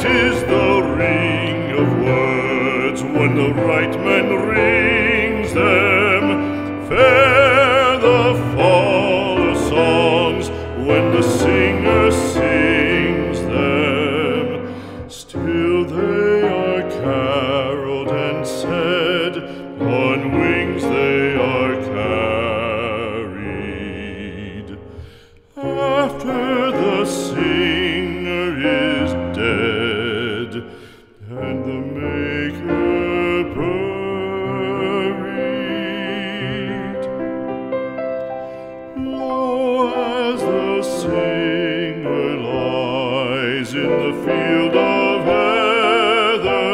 Sweet is the ring of words when the right man rings them. Fair the fall of songs when the singer sings them. Still they are caroled and said, on wings they are carried. After the singer is dead and the maker buried, lo, as the singer lies in the field of heather,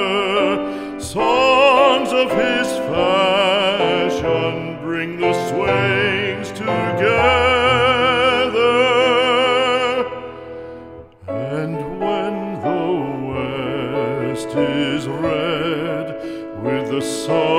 songs of his fashion bring the swains together. And when the west is red with the sun